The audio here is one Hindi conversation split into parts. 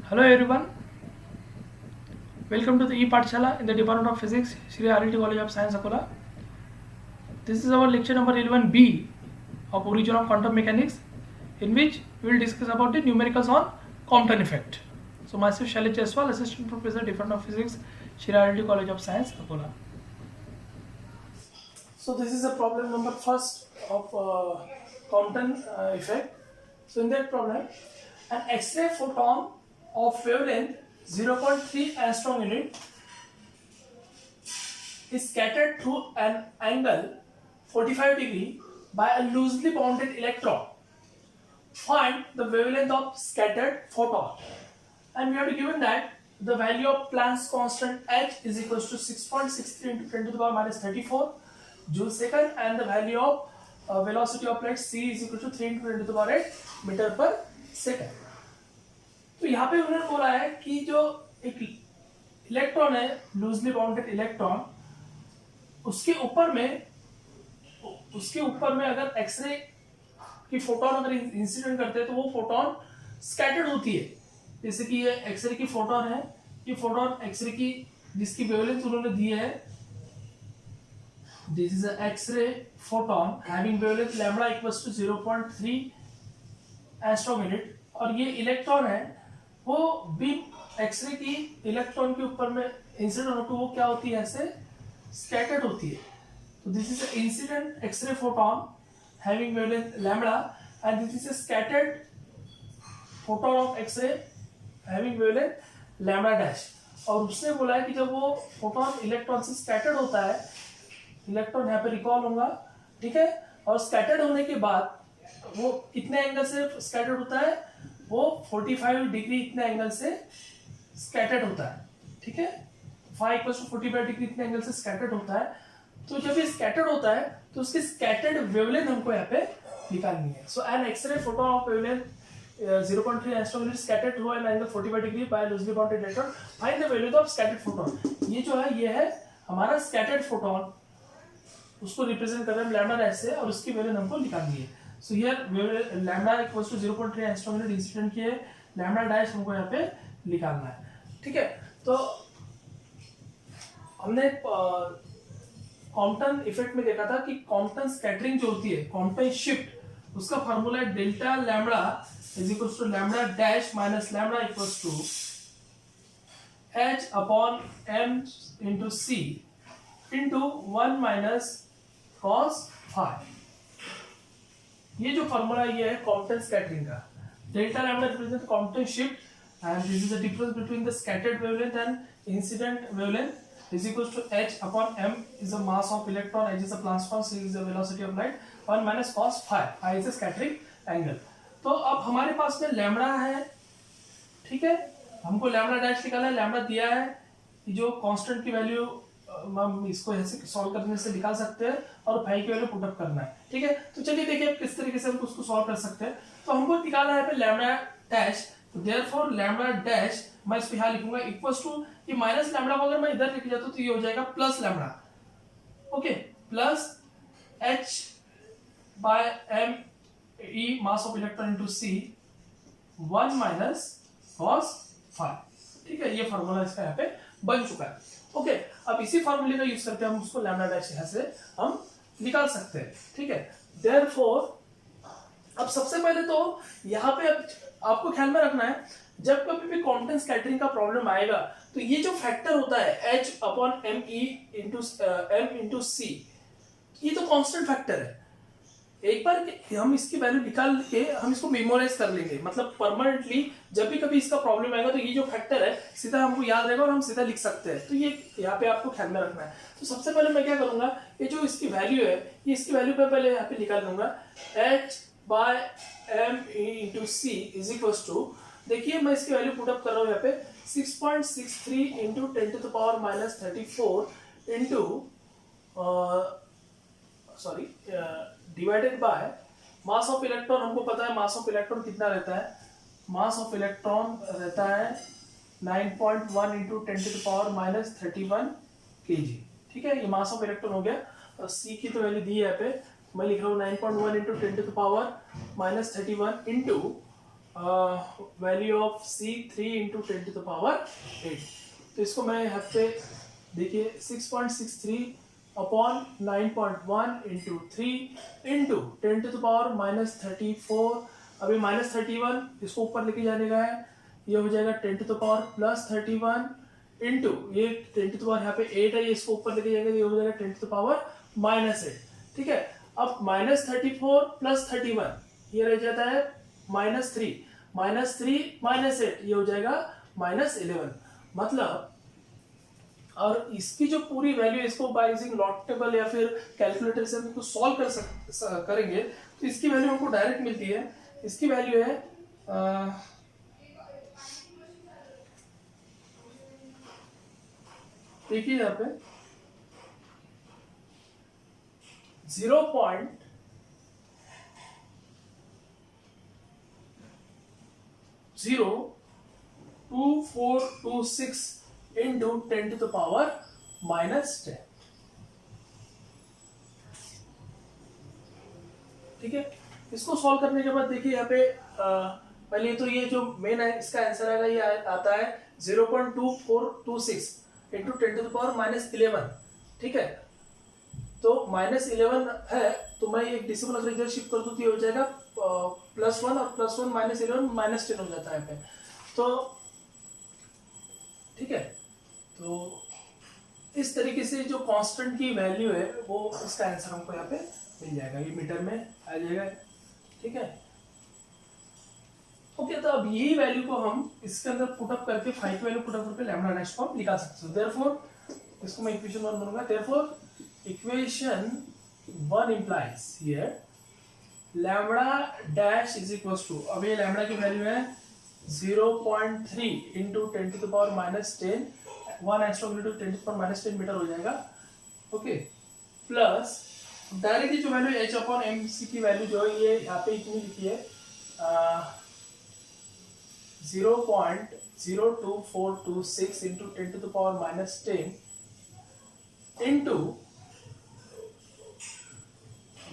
Hello everyone, welcome to the E-Pathshala in the Department of Physics, Shri RLT College of Science, Akola. This is our lecture number 11B of Origin of Quantum Mechanics, in which we will discuss about the numericals on Compton effect. So myself Shailesh Jaiswal, Assistant Professor, Department of Physics, Shri RLT College of Science, Akola. So this is a problem number first of Compton effect. So in that problem, an X-ray photon of wavelength 0.3 angstrom unit is scattered through an angle 45 degree by a loosely bounded electron. Find the wavelength of scattered photon. And we have given that the value of Planck's constant h is equals to 6.63 into 10 to the power minus 34 joule second, and the value of velocity of light c is equal to 3 into 10 to the power 8 metre पर सेकंड. तो यहाँ पे उन्होंने बोला है कि जो एक इलेक्ट्रॉन है लूजली बाउंडेड इलेक्ट्रॉन, उसके ऊपर में अगर एक्सरे की फोटोन अगर इंसिडेंट करते हैं तो वो फोटोन स्कैटर्ड होती है. जैसे कि ये एक्सरे की फोटोन है, ये फोटोन एक्सरे की जिसकी वेवलेंथ उन्होंने दी है, this is a X-ray photon having wavelength lambda equals to 0.3 angstrom unit, और ये इलेक्ट्रॉन है वो बीम एक्सरे की इलेक्ट्रॉन के ऊपर में इंसिडेंट होकर वो क्या होती है, ऐसे स्कैटर्ड होती है. तो this is a incident X-ray photon having wavelength lambda and this is a scattered photon of X-ray having wavelength lambda dash. और उसने बोला है कि जब वो फोटोन इलेक्ट्रॉन से स्कैटर्ड होता है, इलेक्ट्रॉन यहाँ पे रिकॉल होगा, ठीक है, और स्कैटर्ड होने के बाद वो कितने एंगल से स्कैटर्ड होता है, वो 45 डिग्री इतने एंगल से स्कैटर्ड होता है, ठीक है, 5 = 45 डिग्री इतने एंगल से स्कैटर्ड होता है. तो जब ये स्कैटर्ड होता है तो उसकी स्कैटर्ड वेवलेंथ हमको यहाँ पे निकालनी है. So an X-ray photon of wavelength 0.3 angstrom unit scattered through an angle 45 degree by a loosely bounded electron. Find the value of scattered photon. ये जो है ये है हमारा स्कैटर्ड फोटोन, उसको रिप्रेजेंट कर रहे हैं लैम्बडा डैश से, और उसकी वैल्यू हमको निकालनी है. So here lambda equals to 0.3 angstrom unit incident की है, लैम्बडा डैश हमको यहाँ पे निकालना है, ठीक है. तो हमने कॉम्पटन इफेक्ट में देखा था कि कॉम्पटन स्कैटरिंग जो होती है, कॉम्पटन शिफ्ट, उसका फार्मूला है delta lambda is equals to lambda dash minus lambda equals to h upon m into c into 1 minus cos phi. ये जो फॉर्मूला ये है कॉम्पटन स्कैटरिंग का. Delta lambda represent Compton shift and this is the difference between the scattered wavelength and incident wavelength is equals to h upon m is the mass of electron, h is the Planck's constant, c is the velocity of light, 1 minus cos phi, phi is the scattering angle. तो अब हमारे पास में लैम्बडा है, ठीक है, हमको लैम्बडा डैश निकालना है, लैम्बडा दिया है, जो कांस्टेंट की वैल्यू हम इसको ऐसे सॉल्व करने से निकाल सकते हैं और फाई की वैल्यू पुट अप करना है, ठीक है. तो चलिए देखिए किस तरीके से हम उसको सॉल्व कर सकते हैं. तो हमको निकालना है पे लैम्बडा डैश, तो देयरफॉर लैम्बडा डैश मैं इस पे यहाँ लिखूंगा इक्वल्स टू, ये माइनस लैम्बडा को अगर मैं इधर लेके जाता हूँ तो ये हो जाएगा plus lambda, okay, plus h by m E mass of electron into c 1 minus cos phi, ठीक है. ये फार्मूला इसका यहाँ पे बन चुका है, ओके. अब इसी फार्मूले का यूज करके हम उसको लैम्बडा डैश यहाँ से हम निकाल सकते हैं, ठीक है. देयरफॉर अब सबसे पहले तो यहाँ पे आपको ख्याल में रखना है, जब कभी भी कॉम्पटन स्कैटरिंग का प्रॉब्लम आएगा तो ये जो फैक्टर होता है h upon m e into c, ये तो कांस्टेंट फैक्टर है. एक बार हम इसकी वैल्यू निकाल के हम इसको मेमोराइज कर लेंगे, मतलब परमानेंटली जब भी कभी इसका प्रॉब्लम आएगा तो ये जो फैक्टर है सीधा हमको याद रहेगा और हम सीधा लिख सकते हैं. तो ये यहाँ पे आपको ख्याल में रखना है. तो सबसे पहले मैं क्या करूंगा, ये जो इसकी वैल्यू है, ये इसकी वैल्यू पे पहले यहाँ पे निकाल दूंगा. h by m into c is equals to, देखिए मैं इसकी वैल्यू पुट अप कर रहा हूँ यहाँ पे 6.63 into 10 to the power minus 34 into divided by mass of electron. हमको पता है मास ऑफ इलेक्ट्रॉन कितना रहता है, मास ऑफ इलेक्ट्रॉन रहता है 9.1 into 10 to the power minus 31 kg, ठीक है. ये मास ऑफ इलेक्ट्रॉन हो गया. और c की तो वैल्यू दी है यहाँ पे, मैं लिख रहा हूँ 9.1 into 10 to the power minus 31 into value of C 3 into 10 to the power 8। तो इसको मैं यहाँ पे देखिए 6.63 upon 9.1 into 3 into 10 to the power -34। अभी -31 इसको ऊपर लेके जाने का है, ये हो जाएगा 10 टू द पावर +31 इंटू ये 10 टू द पावर यहाँ पे 8 है, ये इसको ऊपर लेके जाएंगे, ये हो जाएगा 10 टू द पावर -8। ठीक है, अब -34 + 31 ये रह जाता है -3 -8 ये हो जाएगा -11। मतलब और इसकी जो पूरी वैल्यू, इसको बाय यूजिंग लॉग टेबल या फिर कैलकुलेटर से हम इसको सॉल्व करेंगे तो इसकी वैल्यू हमको डायरेक्ट मिलती है। इसकी वैल्यू है देखिए यहाँ पे 0.02426 इंटू 10 टू द पावर -10। ठीक है, इसको सॉल्व करने के बाद देखिए यहाँ पे पहले तो ये जो मेन है इसका आंसर आएगा, ये आता है 0.2426 इंटू 10 टू द पावर -11। ठीक है, तो -11 है तो मैं एक डिसिमल अगर इधर शिफ्ट कर दूं तो ये हो जाएगा +1 और +1 -11 -10 हो जाता है यहाँ पे। तो ठीक है, तो इस तरीके से जो कांस्टेंट की वैल्यू है वो इसका आंसर हमको यहाँ पे मिल जाएगा, ये मीटर में आ जाएगा। ठीक है, ओके, तो अब यही वैल्यू को हम इसके अंदर पुटअप करके फाइव वैल्यू पुटअप करके लैम्डा डैश को हम निकाल सकते हैं। देयरफॉर इसको मैं इक्वेशन 1 बनूंगा। Therefore equation 1 implies here lambda dash is equals to, अब ये लैम्डा की वैल्यू है 0.3 into 10 to the power -10, 1 angstrom into 10 to the power -10 metre हो जाएगा। ओके, प्लस डायरेक्टली जो वैल्यू h अपॉन mc की वैल्यू जो है ये यहाँ पे इतनी लिखी है 0.02426 into 10 to the power -10 into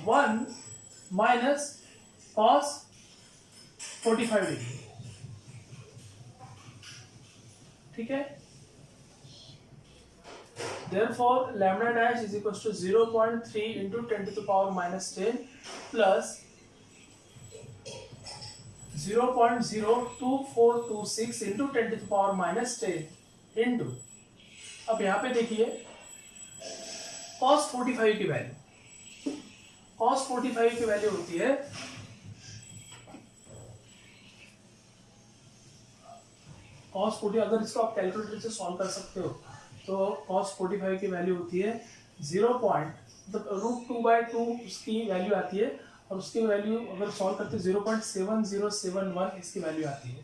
1 minus cos 45 degree. ठीक है, therefore lambda dash is equals to 0.3 into 10 to the power -10 plus 0.02426 into 10 to the power -10 into, अब यहां पे देखिए cos 45 की वैल्यू, cos 45 की वैल्यू होती है cos 40, अगर इसको आप कैलकुलेटर से सॉल्व कर सकते हो तो cos 45 की वैल्यू होती है 0.√2/2 उसकी वैल्यू आती है, और उसकी वैल्यू अगर सॉल्व करते 0.7071 इसकी वैल्यू आती है।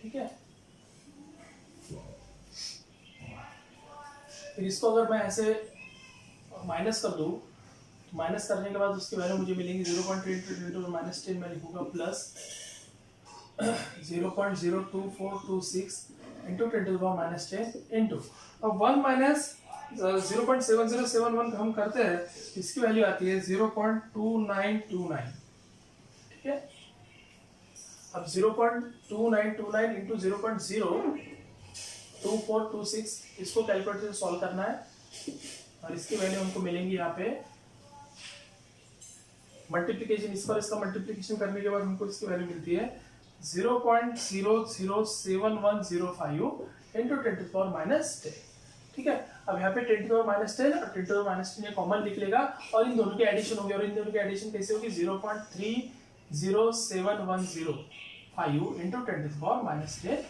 ठीक है, फिर इसको अगर मैं ऐसे माइनस कर दूं, माइनस करने के बाद उसकी वैल्यू मुझे मिलेगी 0.3 में लिखूंगा plus 0.02426 into 10 to the power -10 into, अब 1 माइनस 0.7071 हम करते हैं, इसकी वैल्यू आती है 0.2929। ठीक है, अब 0.2929 इंटू 0.02426 इसको कैलकुलेटर से सॉल्व करना है, और इसकी वैल्यू हमको मिलेंगी यहाँ पे मल्टीप्लिकेशन, इस पर इसका मल्टीप्लिकेशन करने के बाद हमको इसकी वैल्यू मिलती है 0.007105 इंटू 10 टू द पावर -10। ठीक है, अब यहाँ पे 10 टू द पावर -10 और 10 टू द पावर -10 ये कॉमन लिख लेगा, और इन दोनों की एडिशन होगी, और इन दोनों की एडिशन कैसे होगी 0.30710 into 10 to the power -10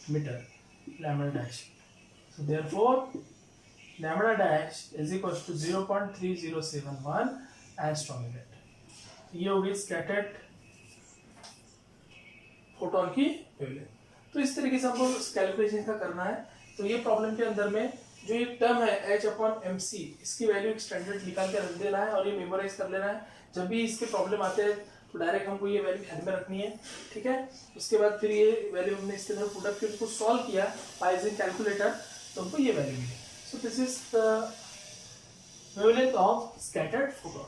metre lambda dash. So therefore lambda dash is equal to 0.3071 angstrom unit. ये होगी स्कैटर्ड फोटोन की वेवलेंथ। तो इस तरीके से हमको कैलकुलेशन का करना है। तो ये प्रॉब्लम के अंदर में जो ये टर्म है h अपॉन mc, इसकी वैल्यू स्टैंडर्ड निकाल के रख देना है और ये मेमोराइज कर लेना है। जब भी इसके प्रॉब्लम आते हैं तो डायरेक्ट हमको ये वैल्यू ध्यान में रखनी है। ठीक है, उसके बाद फिर ये वैल्यू हमने इसके अंदर पुट अप किया, उसको सॉल्व किया बाय यूजिंग कैलकुलेटर, तो हमको ये वैल्यू मिली। So this is the wavelength of scattered photon.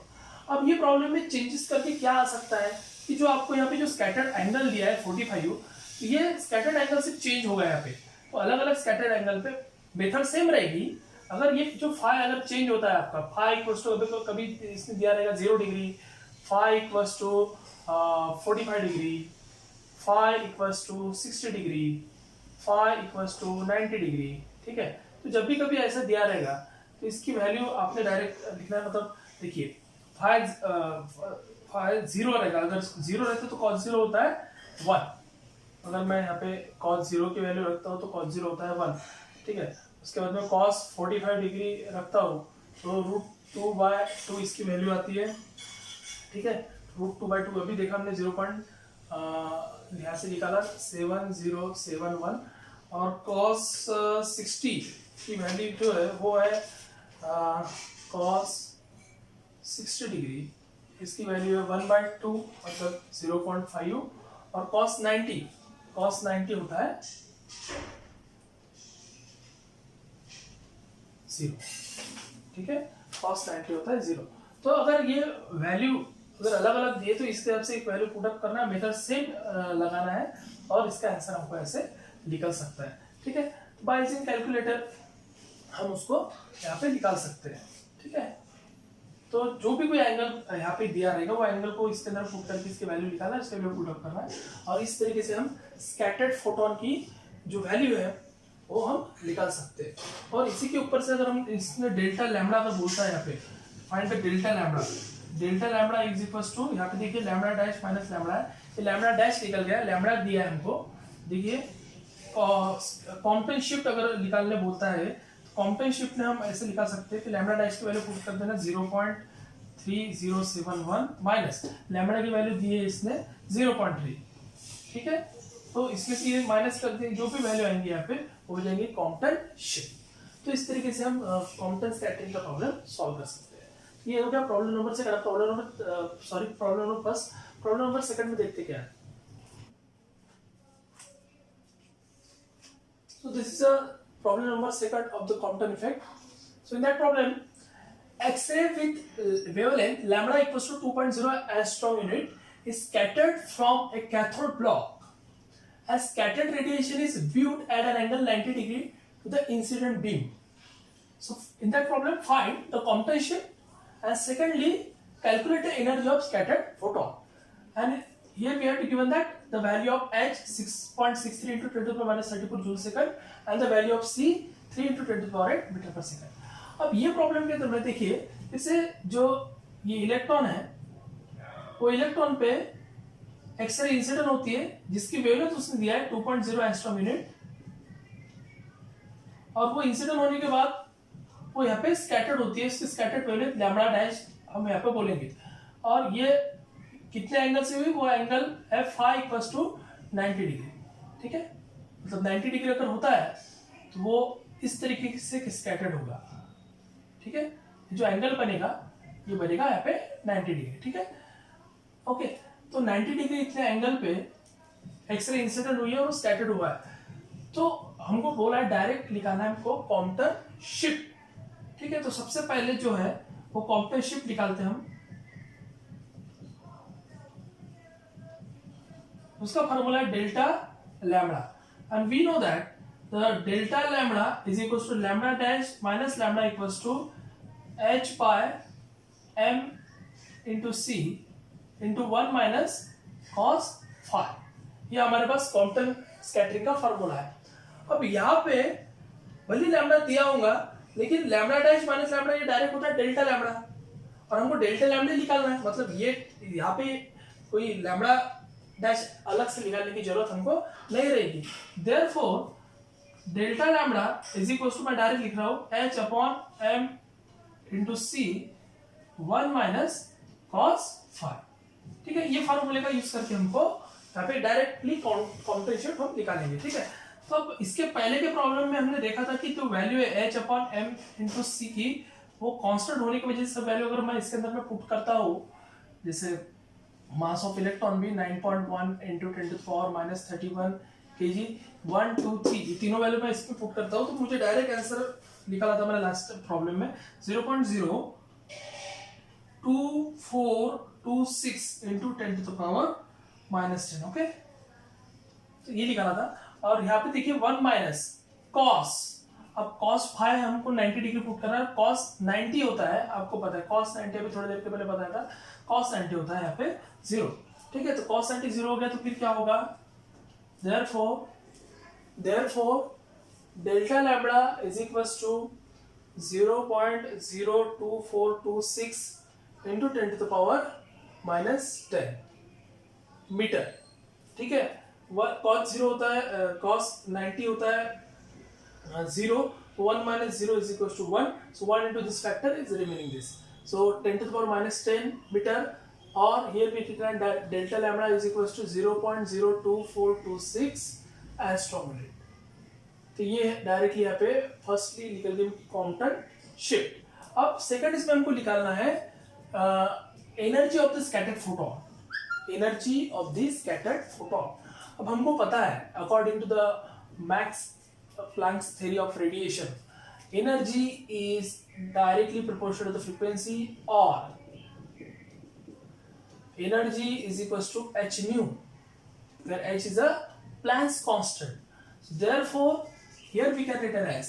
अब ये प्रॉब्लम में चेंजेस करके क्या आ सकता है, कि जो आपको यहाँ पे जो स्कैटर्ड एंगल दिया है 45, ये स्कैटर्ड एंगल से चेंज होगा यहाँ पे। तो अलग अलग स्कैटर्ड एंगल पे मेथड सेम रहेगी। अगर ये जो फाई अगर चेंज होता है आपका, फाई इक्वल्स टू कभी इसमें दिया रहेगा 0 degree, phi equals to 45 degree, phi equals to 60 degree, phi equals to 90 degree, ठीक है। तो जब भी कभी ऐसा दिया रहेगा तो इसकी वैल्यू आपने डायरेक्ट लिखना है। मतलब देखिए फाई 0 रहेगा, अगर 0 रहता तो cos 0 होता है 1। अगर मैं यहाँ पे cos 0 की वैल्यू रखता हूँ तो cos 0 होता है 1, ठीक है। उसके बाद में cos 45 डिग्री रखता हूँ तो √2/2 इसकी वैल्यू आती है, ठीक है। √2/2 अभी देखा हमने 0. यहाँ से निकाला 7071, और cos 60 की वैल्यू जो है वो है cos 60 डिग्री, इसकी वैल्यू है 1/2 मतलब 0.5, और cos 90 होता है 0, ठीक है। cos 90 होता है 0। तो अगर ये वैल्यू अगर अलग अलग दिए तो इसके हिसाब से एक वैल्यू पुट अप करना है, मेथड सेम लगाना है, और इसका आंसर हमको ऐसे निकल सकता है, ठीक है। बाय यूजिंग कैलकुलेटर हम उसको यहाँ पे निकाल सकते हैं, ठीक है। तो जो भी कोई एंगल यहाँ पे दिया रहेगा वो एंगल को इसके अंदर पुट करके इसकी वैल्यू निकालना है, इसके वैल्यू पुट अप करना है, और इस तरीके से हम स्कैटर्ड फोटोन की जो वैल्यू है वो हम निकाल सकते हैं। और इसी के ऊपर से अगर हम इसमें डेल्टा लैम्बडा अगर बोलता है यहाँ पे find the delta lambda is equals to, यहाँ पे देखिए लैम्बडा डैश माइनस लैम्बडा है, ये लैम्बडा डैश निकल गया, लैम्बडा दिया है हमको। देखिए कॉम्पटेंट शिफ्ट अगर निकालने बोलता है तो कॉम्पटेंट शिफ्ट में हम ऐसे निकाल सकते हैं कि लैम्बडा डैश की वैल्यू पुट कर देना 0.3071 माइनस लैम्बडा की वैल्यू दी है इसने 0.3, ठीक है। तो इसमें से ये माइनस कर दें, जो भी वैल्यू आएंगी यहाँ पे वो हो जाएंगे कॉम्पटेंट शिफ्ट। तो इस तरीके से हम कॉम्पटेंट स्कैटरिंग का प्रॉब्लम सॉल्व कर सकते हैं। ये हो गया problem number second. Problem number first, problem number second में देखते क्या है। So this is a problem number second of the Compton effect. So in that problem, X-ray with wavelength lambda equals to 2.0 angstrom unit is scattered from a cathode block. As scattered radiation is viewed at an angle 90 degree to the incident beam. So in that problem, find the Compton shift, and secondly, calculate the energy of scattered photon. And here we have to given that the value of H 6.63 into 10 to the power minus 34 joule second, and the value of C 3 into 10 to the power 8 meter per second. अब ये प्रॉब्लम के अंदर में देखिए, इससे जो ये इलेक्ट्रॉन है वो इलेक्ट्रॉन पे एक्सरे इंसिडेंट होती है जिसकी वेवलेंथ उसने दिया है 2.0 एंगस्ट्रॉम यूनिट, और वो इंसिडेंट होने के बाद वो यहाँ पे स्कैटर्ड होती है, इसकी स्कैटर्ड वेवलेंथ लैम्बडा डैश हम यहाँ पे बोलेंगे। और ये कितने एंगल से हुई, वो एंगल है फाई इक्वल्स टू 90 डिग्री, ठीक है। मतलब 90 डिग्री अगर होता है तो वो इस तरीके से स्कैटर्ड होगा, ठीक है। जो एंगल बनेगा ये बनेगा यहाँ पे 90 डिग्री, ठीक है। ओके, तो 90 डिग्री इतने एंगल पे एक्सरे इंसिडेंट हुई है और स्कैटर्ड हुआ है, तो हमको बोला है डायरेक्ट निकालना है हमको कॉम्पटन शिफ्ट, ठीक है। तो सबसे पहले जो है वो कॉम्पटन शिफ्ट निकालते हैं हम। उसका फॉर्मूला है delta lambda, and we know that the delta lambda is equals to lambda dash minus lambda equals to h by m into c into 1 minus cos phi। ये हमारे पास कॉम्पटन स्कैटरिंग का फॉर्मूला है। अब यहाँ पे भले लैम्बडा दिया होगा लेकिन लैम्बडा डैश माइनस लैम्बडा ये डायरेक्ट होता है डेल्टा लैम्बडा, और हमको डेल्टा लैम्बडा निकालना है। मतलब ये यहाँ पे कोई लैम्बडा डैश अलग से निकालने की जरूरत हमको नहीं रहेगी। Therefore delta lambda is equals to, मैं डायरेक्ट लिख रहा हूँ h upon m into c 1 minus cos phi, ठीक है। ये फार्मूले का यूज करके हमको यहाँ पे डायरेक्टली कॉम्पटन शिफ्ट हम निकालेंगे, ठीक है। तो अब इसके पहले के प्रॉब्लम में हमने देखा था कि जो वैल्यू है h अपॉन m इंटू सी की वो कांस्टेंट होने की वजह से वैल्यू अगर मैं इसके अंदर में पुट करता हूँ, जैसे मास ऑफ इलेक्ट्रॉन भी 9.1 into 10 to the power minus 31 kg 1 2 3 ये तीनों वैल्यू मैं इसमें पुट करता हूँ, तो मुझे डायरेक्ट आंसर निकाला था मैंने लास्ट प्रॉब्लम में 0.0247 0.02426 इंटू 10⁻⁻10। ओके, तो ये निकाला था। और यहाँ पे देखिए 1 माइनस कॉस, अब cos फाइव हमको 90 डिग्री पुट करना है, cos 90 होता है, आपको पता है cos 90 अभी थोड़ी देर के पहले बताया था, cos 90 होता है यहाँ पे 0। ठीक है, तो cos 90 0 हो गया तो फिर क्या होगा, therefore delta lambda is equals to 0.02426 into 10⁻⁻10 metre. ठीक है, cos 0 होता है, cos 90 होता है 0, 1 minus 0 is equals to 1, so 1 into this factor is remaining this, so 10⁻⁻10 meter, or here we can delta lambda is equals to 0.02426 astrometer। तो ये डायरेक्टली यहाँ पे फर्स्टली निकल गई कॉम्पटन शिफ्ट। अब सेकंड इसमें हमको निकालना है energy of the scattered photon, energy of the scattered photon. अब हमको पता है according to the Max Planck's theory of radiation, energy is directly proportional to the frequency, or energy is equals to h nu, where h is a Planck's constant. So therefore here we can write as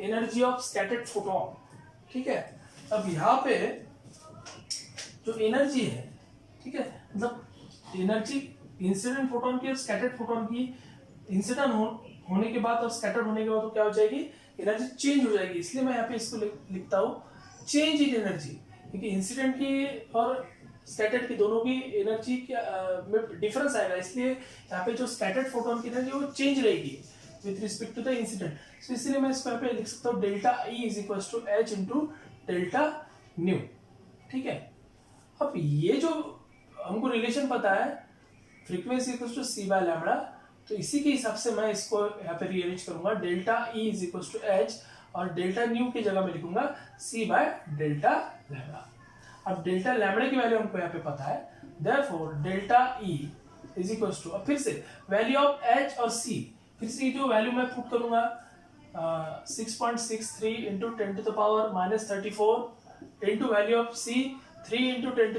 energy of scattered photon। ठीक है, अब यहाँ पे जो एनर्जी है, ठीक है, मतलब एनर्जी इंसिडेंट फोटोन की और स्कैटर्ड फोटोन की, इंसिडेंट होने के बाद और स्कैटर होने के बाद तो क्या हो जाएगी, एनर्जी चेंज हो जाएगी। इसलिए मैं यहाँ पे इसको लिखता हूँ चेंज इन एनर्जी, क्योंकि इंसिडेंट की और स्कैटर्ड की दोनों की एनर्जी में डिफरेंस आएगा, इसलिए यहाँ पे जो स्कैटर्ड फोटोन की एनर्जी वो चेंज रहेगी with respect to the incident. तो इसलिए मैं इसको यहाँ पे लिख सकता हूँ delta E is equal to h into delta nu. ठीक है, अब ये जो हमको रिलेशन पता है frequency equal to c by lambda, तो इसी के हिसाब से मैं इसको यहाँ पे रीअरेंज करूंगा, delta E is equal to h और डेल्टा न्यू की जगह में लिखूंगा सी बाय डेल्टा लैम्बडा। अब डेल्टा लैम्बडा की वैल्यू हमको यहाँ पे पता है, therefore delta E is equal to, अब फिर से वैल्यू ऑफ एच और सी, फिर से जो वैल्यू मैं पुट करूंगा 6.63 into 10⁻⁻34 into value of c 3 into 10⁸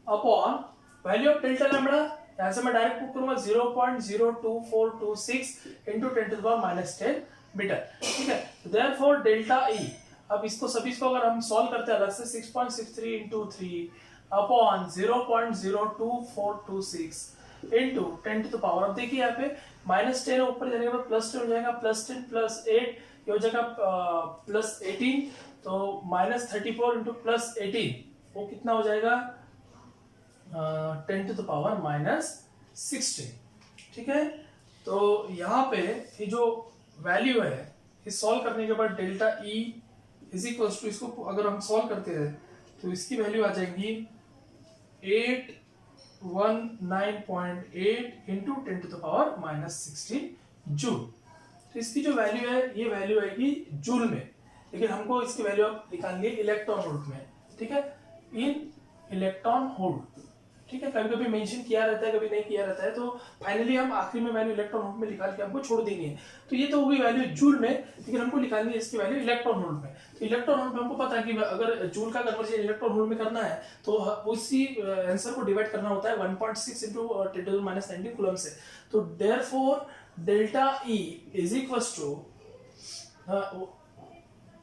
upon value of delta lambda, यहां से मैं डायरेक्ट पुट करूंगा 0.02426 इंटू 10⁻⁻10 मीटर। ठीक है, देयरफॉर डेल्टा ई, अब इसको सभी को अगर हम सॉल्व करते हैं अलग से 6.63 इंटू 3 अपॉन 0.02426 इंटू 10⁻, अब देखिए यहाँ पे -10 ऊपर जाने के बाद +10 हो जाएगा, +10 +8 ये हो जाएगा +18, तो -34 इंटू +18 वो कितना हो जाएगा 10⁻⁻16। ठीक है, तो यहाँ पे ये जो वैल्यू है ये सॉल्व करने के बाद delta E is equal to, इसको अगर हम सॉल्व करते हैं तो इसकी वैल्यू आ जाएगी 819.8 इंटू 10⁻⁻16 जूल। तो इसकी जो वैल्यू है ये वैल्यू आएगी जूल में, लेकिन हमको इसकी वैल्यू निकालनी है इलेक्ट्रॉन वोल्ट में। ठीक है, इन इलेक्ट्रॉन वोल्ट। ठीक है, कभी कभी मेंशन किया रहता है, कभी नहीं किया रहता है, तो फाइनली हम आखिरी में वैल्यू इलेक्ट्रॉन वोल्ट में निकाल के हमको छोड़ देनी है। तो ये तो होगी वैल्यू जूल में, लेकिन हमको निकालनी है इसकी वैल्यू इलेक्ट्रॉन वोल्ट में। तो इलेक्ट्रॉन वोल्ट में हमको पता है कि अगर जूल का कन्वर्जन इलेक्ट्रॉन वोल्ट में करना है तो उसी आंसर को डिवाइड करना होता है 1.6 इंटू 10⁻⁻19 कूलम से। तो therefore delta E is equal to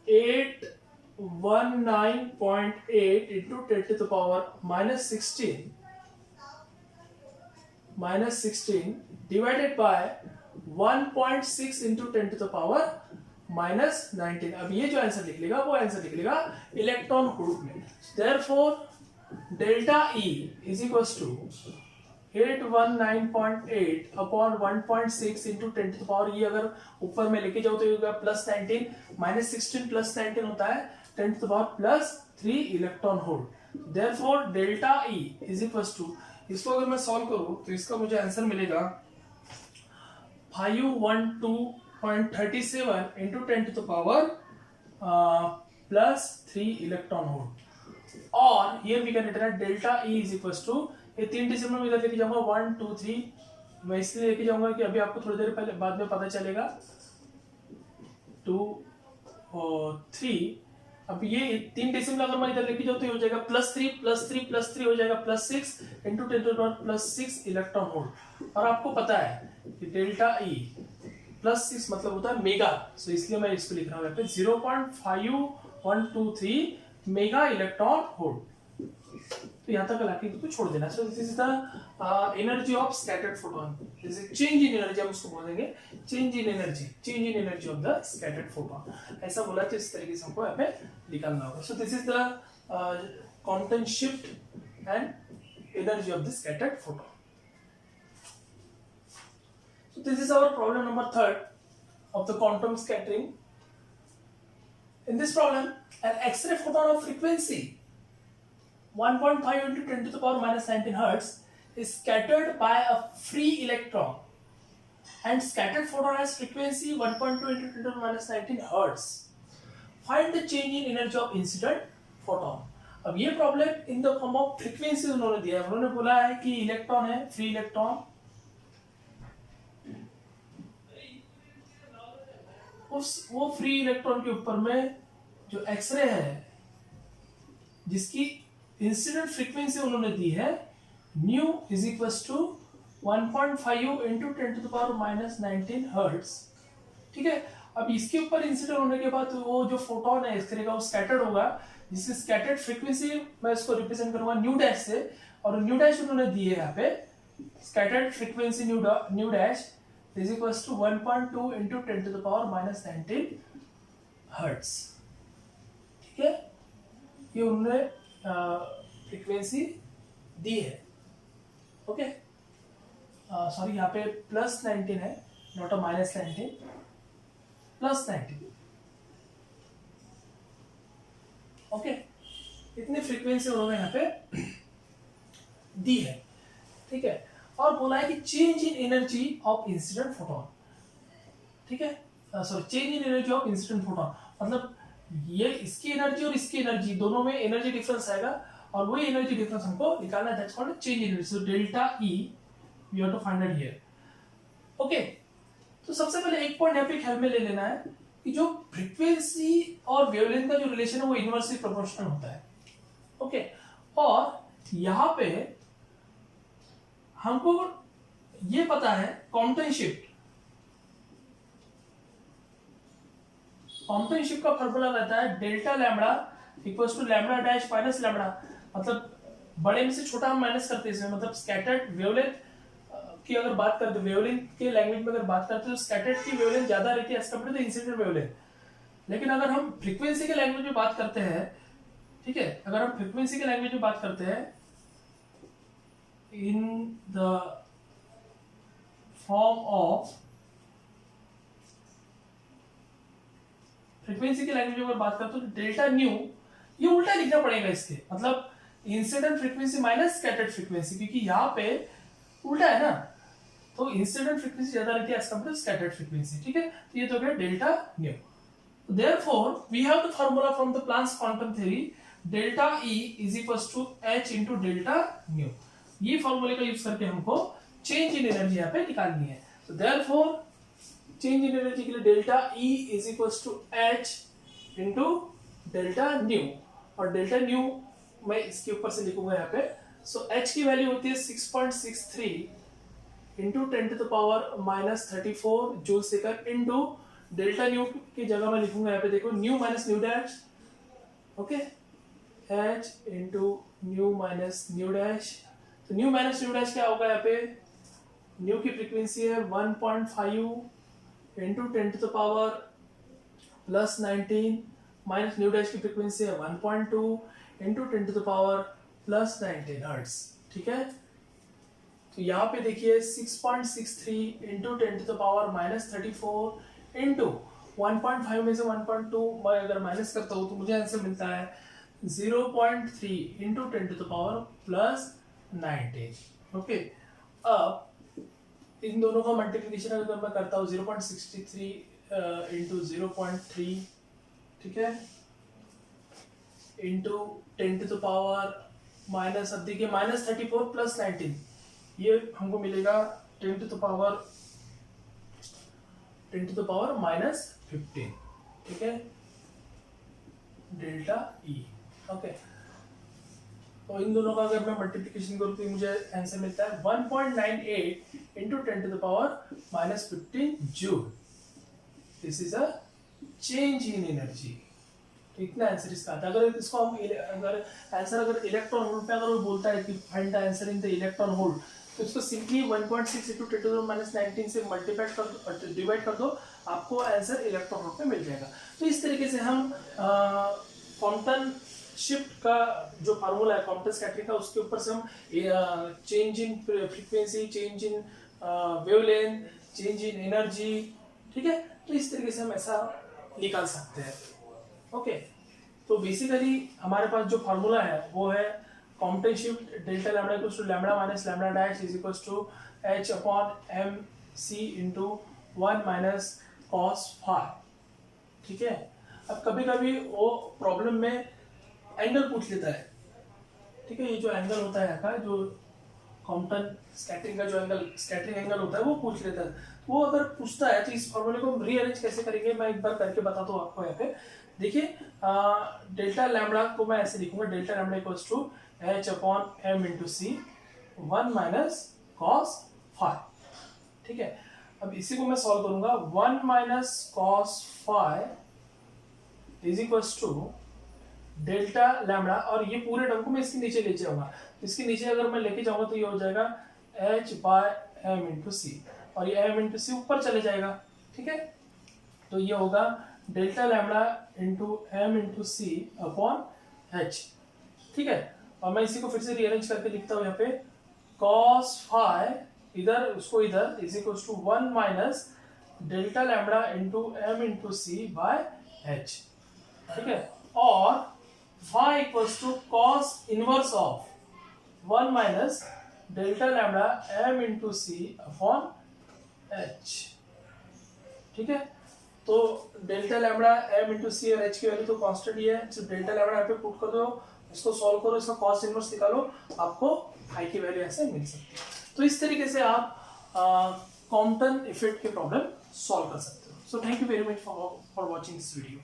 819.8 into 10⁻⁻16 divided by 1.6 into 10⁻⁻19। अब ये जो आंसर निकलेगा वो आंसर निकलेगा इलेक्ट्रॉन वोल्ट में। Therefore delta E is equal to 819.8 upon 1.6 into 10⁻, ये अगर ऊपर में लेके जाओ तो ये होगा +19, -16 +19 होता है 10⁻+3 electron volt. Therefore delta E is equal to, इसको अगर मैं सॉल्व करूं तो इसका मुझे आंसर मिलेगा 512.37 इंटू 10⁻+3 इलेक्ट्रॉन वोल्ट। और here we can write delta E is equal to, ये 3 डेसिमल में इधर लेके जाऊंगा 1 2 3, मैं इसलिए लेके जाऊंगा कि अभी आपको थोड़ी देर पहले बाद में पता चलेगा 2 और 3 अब ये 3 डेसिमल अगर मैं इधर लेके जाऊँ तो ये हो जाएगा +3 हो जाएगा +6 into 10 to the power +6 electron volt. और आपको पता है कि डेल्टा ई +6 मतलब होता है मेगा, सो इसलिए मैं इसको लिख रहा हूँ यहाँ पे 0.5123 मेगा इलेक्ट्रॉन वोल्ट। तो यहाँ तक लाके तो छोड़ देना। सो this is the energy of scattered photon, जैसे चेंज इन एनर्जी हम उसको बोलेंगे, change in energy of the scattered photon. ऐसा बोला तो इस तरीके से हमको यहाँ पे निकालना होगा। सो this is the quantum shift and energy of the scattered photon. So this is our problem number 3 of the quantum scattering. In this problem, an X-ray photon of frequency 1.5 into 10 to the power minus 19 hertz is scattered by a free electron, and scattered photon has frequency 1.2 into 10 to the power minus 19 hertz. Find the change in energy of incident photon. अब ये problem in the form of frequency उन्होंने दिया है। उन्होंने बोला है कि इलेक्ट्रॉन है, फ्री इलेक्ट्रॉन, वो फ्री इलेक्ट्रॉन के ऊपर में जो एक्सरे है जिसकी इंसिडेंट फ्रीक्वेंसी उन्होंने दी है nu is equal to 1.5 into 10 to the power minus 19 hertz. ठीक है, अब इसके ऊपर इंसिडेंट होने के बाद वो जो फोटोन है एक्सरे का वो स्कैटर्ड होगा, जिसकी स्कैटर्ड फ्रीक्वेंसी मैं इसको रिप्रेजेंट करूंगा न्यू डैश से, और न्यू डैश उन्होंने दी है यहाँ पे scattered frequency new dash is equals to 1.2 into 10 to the power minus 19 hertz। ठीक है, ये उन्होंने फ्रीक्वेंसी दी है। ओके, सॉरी यहाँ पे +19 है, नॉट अ -19, +19। ओके, इतनी फ्रीक्वेंसी उन्होंने यहाँ पे दी है। ठीक है, और बोला है कि change in energy of incident photon. ठीक है, sorry change in energy of incident photon मतलब ये इसकी एनर्जी और इसकी एनर्जी दोनों में एनर्जी डिफरेंस आएगा, और वही एनर्जी डिफरेंस हमको निकालना है। That's called change in energy. So delta E we have to find it here. Okay, तो सबसे पहले एक पॉइंट यहाँ पे ख्याल में ले लेना है कि जो फ्रीक्वेंसी और वेवलेंथ का जो रिलेशन है वो इनवर्सली प्रोपोर्शनल होता है। ओके, और यहाँ पे हमको ये पता है क्वांटम शिफ्ट का फॉर्मूला रहता है delta lambda equals to lambda dash minus lambda, मतलब बड़े में से छोटा हम माइनस करते हैं इसमें, मतलब स्कैटर्ड वेवलेंथ की अगर बात करते, वेवलेंथ के लैंग्वेज में अगर बात करते हैं तो स्कैटर्ड की वेवलेंथ ज्यादा रहती है as compare to incident wavelength. लेकिन अगर हम फ्रीक्वेंसी के लैंग्वेज में बात करते हैं, ठीक है, अगर हम फ्रीक्वेंसी के लैंग्वेज में बात करते हैं in the form of frequency के लैंग्वेज में बात करते हैं तो डेल्टा न्यू, ये उल्टा लिखना पड़ेगा इसके, मतलब incident frequency minus scattered frequency, क्योंकि यहाँ पे उल्टा है ना, तो इंसिडेंट फ्रीक्वेंसी ज्यादा रहती है as compare to scattered frequency. ठीक है, तो ये तो गया delta nu. Therefore we have the formula from the Planck's quantum theory, delta E is equals to h into delta nu. ये फॉर्मूले का यूज करके हमको चेंज इन एनर्जी यहाँ पे निकालनी है। तो देयरफॉर चेंज इन एनर्जी के लिए delta E is equals to h into delta nu, और डेल्टा न्यू मैं इसके ऊपर से लिखूंगा यहाँ पे। सो h की वैल्यू होती है 6.63 into 10 to the power minus 34 joule second into delta nu की जगह मैं लिखूंगा यहाँ पे, देखो nu minus nu dash, okay, h into nu minus nu dash. तो न्यू माइनस न्यू डैश क्या होगा यहाँ पे, न्यू की फ्रीक्वेंसी है 1.5 into 10 to the power plus 19 minus nu dash की फ्रीक्वेंसी है 1.2 into 10 to the power plus 19 hertz. ठीक है, तो यहाँ पे देखिए 6.63 into 10 to the power minus 34 into 1.5 में से 1.2 मैं अगर माइनस करता हूँ तो मुझे आंसर मिलता है 0.3 into 10 to the power plus 19। Okay, अब इन दोनों का मल्टीप्लिकेशन अगर मैं करता हूँ 0.63 इंटू 0.3, ठीक है, into 10 to the power minus, अब देखिए माइनस 34 प्लस 19, ये हमको मिलेगा 10 टू द पावर माइनस 15। ठीक है, डेल्टा ई। ओके, तो इन दोनों का अगर मैं मल्टीप्लिकेशन करूँ तो मुझे आंसर मिलता है 1.98 into 10⁻⁻15 joule. This is a change in energy. तो इतना आंसर इसका आता है। अगर इसको हम अगर आंसर अगर इलेक्ट्रॉन वोल्ट पे अगर वो बोलता है कि find the answer in the electron volt, तो इसको सिंपली 1.6 इंटू 10⁻⁻19 से मल्टीप्लाई कर दो, डिवाइड कर दो, आपको आंसर इलेक्ट्रॉन वोल्ट में मिल जाएगा। तो इस तरीके से हम कॉम्पटन शिफ्ट का जो फार्मूला है कॉम्पटन स्कैटरिंग का, उसके ऊपर से हम change in frequency, change in wavelength, change in energy, ठीक है, तो इस तरीके से हम ऐसा निकाल सकते हैं। ओके, तो बेसिकली हमारे पास जो फार्मूला है वो है Compton shift delta lambda equals to lambda minus lambda dash is equals to h upon m c into 1 minus cos phi. ठीक है, अब कभी कभी वो प्रॉब्लम में एंगल पूछ लेता है। ठीक है, ये जो एंगल होता है का जो कॉम्पटन स्कैटरिंग का जो एंगल स्कैटरिंग एंगल होता है वो पूछ लेता है। वो अगर पूछता है तो इस फॉर्मूले को हम रीअरेंज कैसे करेंगे, मैं एक बार करके बताता हूँ आपको। यहाँ पे देखिए, डेल्टा लैम्डा को मैं ऐसे लिखूंगा, delta lambda equals to h upon m into c 1 minus cos phi. ठीक है, अब इसी को मैं सॉल्व करूंगा। 1 minus cos phi is equals to delta lambda, और ये पूरे टर्म को मैं इसके नीचे ले जाऊंगा। इसके नीचे अगर मैं लेके जाऊंगा तो ये हो जाएगा h by m into c, और ये m इंटू सी ऊपर चले जाएगा। ठीक है, तो ये होगा delta lambda into m into सी अपॉन h। ठीक है, और मैं इसी को फिर से रीअरेंज करके लिखता हूँ यहाँ पे cos फाई इधर उसको इधर is equal to 1 minus delta lambda into m into c by h। ठीक है, और phi equals to cos inverse of 1 minus delta lambda m into C upon h। ठीक है, तो delta lambda m into c और h की वैल्यू तो कांस्टेंट ही है, सिर्फ डेल्टा लैम्डा यहाँ पे पुट कर दो, इसको सॉल्व करो, इसका कॉस इनवर्स निकालो, आपको फाई की वैल्यू ऐसे मिल सकती है। तो इस तरीके से आप कॉम्पटन इफेक्ट के प्रॉब्लम सॉल्व कर सकते हो। So thank you very much for watching this video.